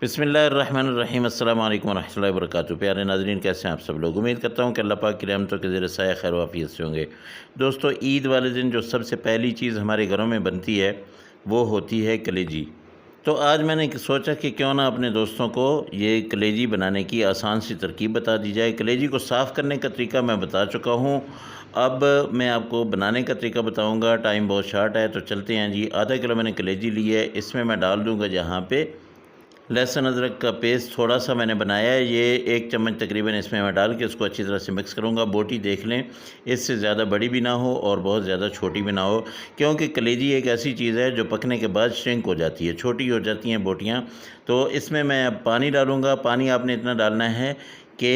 बिस्मिल्लाहिर्रहमानिर्रहीम अस्सलाम वालेकुम रहमतुल्लाहि व बरकातुहू। प्यारे नाज़रीन, कैसे हैं आप सब लोग। उम्मीद करता हूँ कि अल्लाह पाक की रहमतों के ज़रिए साया खैर वाफ़ियत से होंगे। दोस्तों, ईद वाले दिन जो सबसे पहली चीज़ हमारे घरों में बनती है वो होती है कलेजी। तो आज मैंने सोचा कि क्यों ना अपने दोस्तों को ये कलेजी बनाने की आसान सी तरकीब बता दी जाए। कलेजी को साफ़ करने का तरीका मैं बता चुका हूँ, अब मैं आपको बनाने का तरीका बताऊँगा। टाइम बहुत शॉर्ट है तो चलते हैं जी। आधा किलो मैंने कलेजी ली है, इसमें मैं डाल दूँगा यहाँ पे लहसुन अदरक का पेस्ट थोड़ा सा मैंने बनाया है, ये 1 चम्मच तकरीबन इसमें मैं डाल के उसको अच्छी तरह से मिक्स करूँगा। बोटी देख लें, इससे ज़्यादा बड़ी भी ना हो और बहुत ज़्यादा छोटी भी ना हो, क्योंकि कलेजी एक ऐसी चीज़ है जो पकने के बाद श्रिंक हो जाती है, छोटी हो जाती हैं बोटियाँ। तो इसमें मैं अब पानी डालूँगा। पानी आपने इतना डालना है कि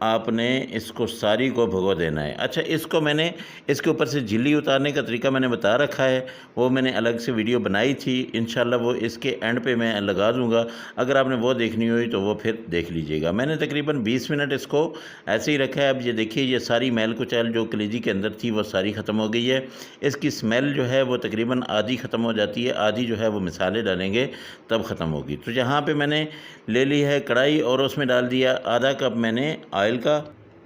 आपने इसको सारी को भिगो देना है। अच्छा, इसको मैंने इसके ऊपर से झिल्ली उतारने का तरीका मैंने बता रखा है, वो मैंने अलग से वीडियो बनाई थी। इंशाल्लाह वो इसके एंड पे मैं लगा दूँगा। अगर आपने वो देखनी हुई तो वो फिर देख लीजिएगा। मैंने तकरीबन 20 मिनट इसको ऐसे ही रखा है। अब ये देखिए, ये सारी मैल कुचैल जो कलेजी के अंदर थी वो सारी ख़त्म हो गई है। इसकी स्मेल जो है वो तकरीबन आधी ख़त्म हो जाती है, आधी जो है वो मसाले डालेंगे तब ख़त्म होगी। तो यहाँ पे मैंने ले ली है कढ़ाई और उसमें डाल दिया आधा कप मैंने ऑयल का।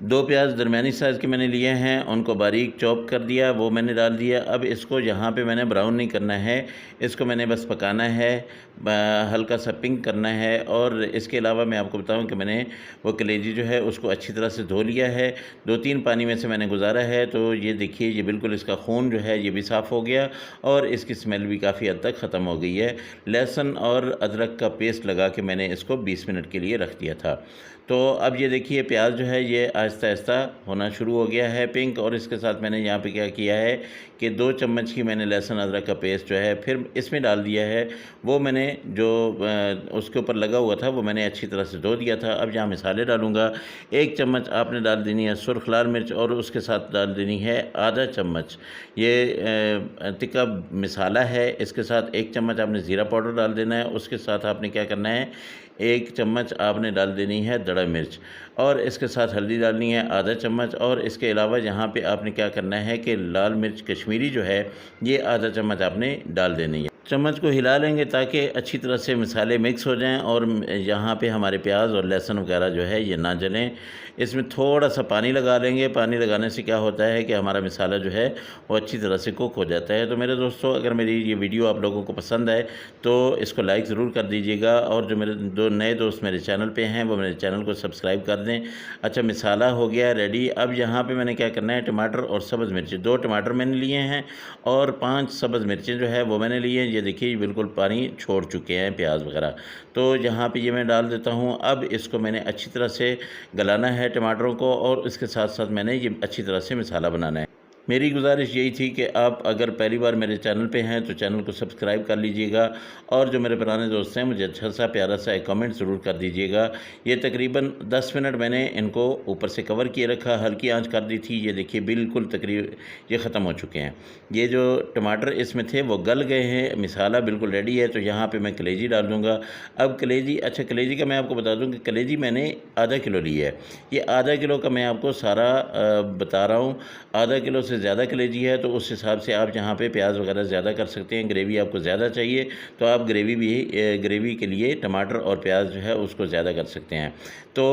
2 प्याज दरमियानी साइज़ के मैंने लिए हैं, उनको बारीक चॉप कर दिया, वो मैंने डाल दिया। अब इसको यहाँ पे मैंने ब्राउन नहीं करना है, इसको मैंने बस पकाना है, हल्का सा पिंक करना है। और इसके अलावा मैं आपको बताऊँ कि मैंने वो कलेजी जो है उसको अच्छी तरह से धो लिया है, 2-3 पानी में से मैंने गुजारा है। तो ये देखिए, ये बिल्कुल इसका खून जो है ये भी साफ़ हो गया और इसकी स्मेल भी काफ़ी हद तक ख़त्म हो गई है। लहसुन और अदरक का पेस्ट लगा के मैंने इसको 20 मिनट के लिए रख दिया था। तो अब ये देखिए, प्याज जो है ये आहिस्ता आहिस्ता होना शुरू हो गया है पिंक। और इसके साथ मैंने यहाँ पे क्या किया है कि 2 चम्मच ही मैंने लहसुन अदरक का पेस्ट जो है फिर इसमें डाल दिया है। वो मैंने जो उसके ऊपर लगा हुआ था वो मैंने अच्छी तरह से धो दिया था। अब यहाँ मसाले डालूँगा। 1 चम्मच आपने डाल देनी है सुर्ख लाल मिर्च और उसके साथ डाल देनी है आधा चम्मच ये तिक्का मसाला है। इसके साथ 1 चम्मच आपने ज़ीरा पाउडर डाल देना है। उसके साथ आपने क्या करना है, 1 चम्मच आपने डाल देनी है दड़ा मिर्च और इसके साथ हल्दी डालनी है आधा चम्मच। और इसके अलावा यहाँ पे आपने क्या करना है कि लाल मिर्च कश्मीरी जो है ये आधा चम्मच आपने डाल देनी है। चम्मच को हिला लेंगे ताकि अच्छी तरह से मसाले मिक्स हो जाएं और यहाँ पे हमारे प्याज और लहसुन वगैरह जो है ये ना जलें। इसमें थोड़ा सा पानी लगा लेंगे। पानी लगाने से क्या होता है कि हमारा मसाला जो है वो अच्छी तरह से कुक हो जाता है। तो मेरे दोस्तों, अगर मेरी ये वीडियो आप लोगों को पसंद आए तो इसको लाइक ज़रूर कर दीजिएगा और जो मेरे 2 नए दोस्त मेरे चैनल पे हैं वो मेरे चैनल को सब्सक्राइब कर दें। अच्छा, मसाला हो गया रेडी। अब यहाँ पे मैंने क्या करना है, टमाटर और सब्ज़ मिर्चें, 2 टमाटर मैंने लिए हैं और 5 सब्ज़ मिर्चें जो है वो मैंने लिए हैं। ये देखिए, बिल्कुल पानी छोड़ चुके हैं प्याज वगैरह। तो यहाँ पे ये मैं डाल देता हूँ। अब इसको मैंने अच्छी तरह से गलाना है टमाटरों को और इसके साथ साथ मैंने ये अच्छी तरह से मसाला बनाना है। मेरी गुजारिश यही थी कि आप अगर पहली बार मेरे चैनल पे हैं तो चैनल को सब्सक्राइब कर लीजिएगा और जो मेरे पुराने दोस्त हैं मुझे अच्छा सा प्यारा सा एक कमेंट ज़रूर कर दीजिएगा। ये तकरीबन 10 मिनट मैंने इनको ऊपर से कवर किए रखा, हल्की आंच कर दी थी। ये देखिए, बिल्कुल तकरीबन ये ख़त्म हो चुके हैं। ये जो टमाटर इसमें थे वो गल गए हैं, मसाला बिल्कुल रेडी है। तो यहाँ पर मैं कलेजी डाल दूँगा। अब कलेजी, अच्छा कलेजी का मैं आपको बता दूँ कि कलेजी मैंने आधा किलो ली है। ये आधा किलो का मैं आपको सारा बता रहा हूँ। आधा किलो से ज़्यादा कलेजी है तो उस हिसाब से आप यहाँ पे प्याज वगैरह ज़्यादा कर सकते हैं। ग्रेवी आपको ज़्यादा चाहिए तो आप ग्रेवी के लिए टमाटर और प्याज जो है उसको ज़्यादा कर सकते हैं। तो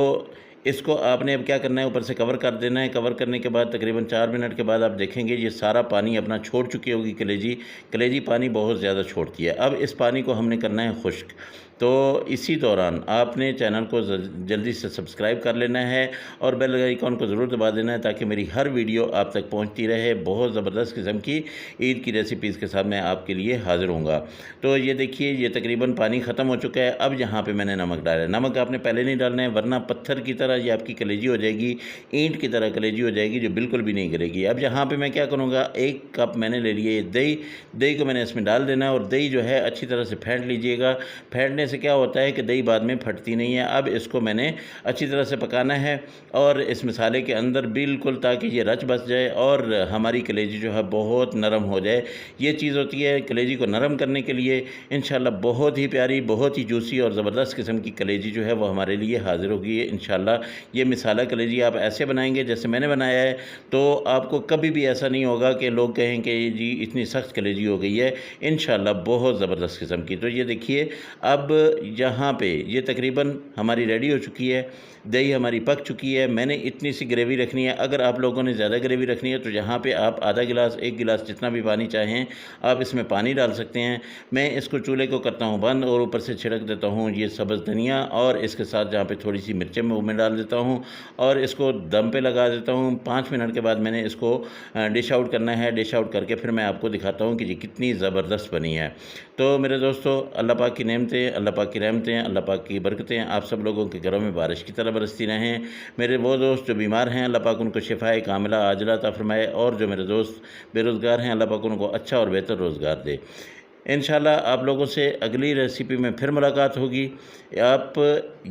इसको आपने अब क्या करना है, ऊपर से कवर कर देना है। कवर करने के बाद तकरीबन 4 मिनट के बाद आप देखेंगे ये सारा पानी अपना छोड़ चुकी होगी कलेजी पानी बहुत ज़्यादा छोड़ती है। अब इस पानी को हमने करना है खुश्क। तो इसी दौरान आपने चैनल को जल्दी से सब्सक्राइब कर लेना है और बेल आइकॉन को ज़रूर दबा देना है ताकि मेरी हर वीडियो आप तक पहुंचती रहे। बहुत ज़बरदस्त किस्म की ईद की रेसिपीज़ के साथ मैं आपके लिए हाज़िर होऊंगा। तो ये देखिए, ये तकरीबन पानी ख़त्म हो चुका है। अब यहाँ पे मैंने नमक डाला है। नमक आपने पहले नहीं डालना है वरना पत्थर की तरह ये आपकी कलेजी हो जाएगी, ईंट की तरह कलेजी हो जाएगी जो बिल्कुल भी नहीं गिरेगी। अब यहाँ पर मैं क्या करूँगा, 1 कप मैंने ले लिए दही को मैंने इसमें डाल देना है और दही जो है अच्छी तरह से फेंट लीजिएगा। फेंटने से क्या होता है कि दही बाद में फटती नहीं है। अब इसको मैंने अच्छी तरह से पकाना है और इस मसाले के अंदर बिल्कुल, ताकि ये रच बस जाए और हमारी कलेजी जो है बहुत नरम हो जाए। ये चीज़ होती है कलेजी को नरम करने के लिए। इंशाल्लाह बहुत ही प्यारी, बहुत ही जूसी और ज़बरदस्त किस्म की कलेजी जो है वो हमारे लिए हाज़िर होगी इंशाल्लाह। इंशाल्लाह ये मिसाला कलेजी आप ऐसे बनाएंगे जैसे मैंने बनाया है, तो आपको कभी भी ऐसा नहीं होगा कि लोग कहें कि जी इतनी सख्त कलेजी हो गई है। इंशाल्लाह बहुत ज़बरदस्त किस्म की। तो ये देखिए, अब यहाँ पे ये तकरीबन हमारी रेडी हो चुकी है, दही हमारी पक चुकी है। मैंने इतनी सी ग्रेवी रखनी है। अगर आप लोगों ने ज़्यादा ग्रेवी रखनी है तो यहाँ पे आप आधा गिलास, 1 गिलास, जितना भी पानी चाहें आप इसमें पानी डाल सकते हैं। मैं इसको चूल्हे को करता हूँ बंद और ऊपर से छिड़क देता हूँ ये सब्ज़ धनिया, और इसके साथ जहाँ पे थोड़ी सी मिर्चें मैं वो मैं डाल देता हूँ और इसको दम पे लगा देता हूँ। 5 मिनट के बाद मैंने इसको डिश आउट करना है। डिश आउट करके फिर मैं आपको दिखाता हूँ कि ये कितनी ज़बरदस्त बनी है। तो मेरे दोस्तों, अल्लाह पाक की नेमतें, अल्लाह पाक की रहमतें, अल्लाह पाक की बरकतें आप सब लोगों के घरों में बारिश की तरह बरसती रहें। मेरे वो दोस्त जो बीमार हैं, अल्लाह पाक उनको शिफाए कामिला आजिला अता फ़रमाए, और जो मेरे दोस्त बेरोज़गार हैं, अल्लाह पाक उनको अच्छा और बेहतर रोज़गार दे। इंशाल्लाह आप लोगों से अगली रेसिपी में फिर मुलाकात होगी। आप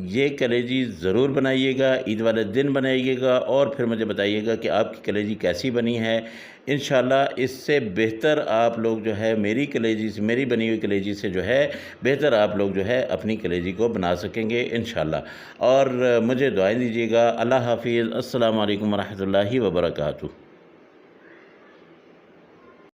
ये कलेजी ज़रूर बनाइएगा, ईद वाले दिन बनाइएगा और फिर मुझे बताइएगा कि आपकी कलेजी कैसी बनी है। इंशाल्लाह इससे बेहतर आप लोग जो है मेरी कलेजी से, मेरी बनी हुई कलेजी से जो है बेहतर आप लोग जो है अपनी कलेजी को बना सकेंगे इंशाल्लाह। और मुझे दुआएं दीजिएगा। अल्लाह हाफ़िज़। अस्सलामु अलैकुम व रहमतुल्लाहि व बरकातुहू।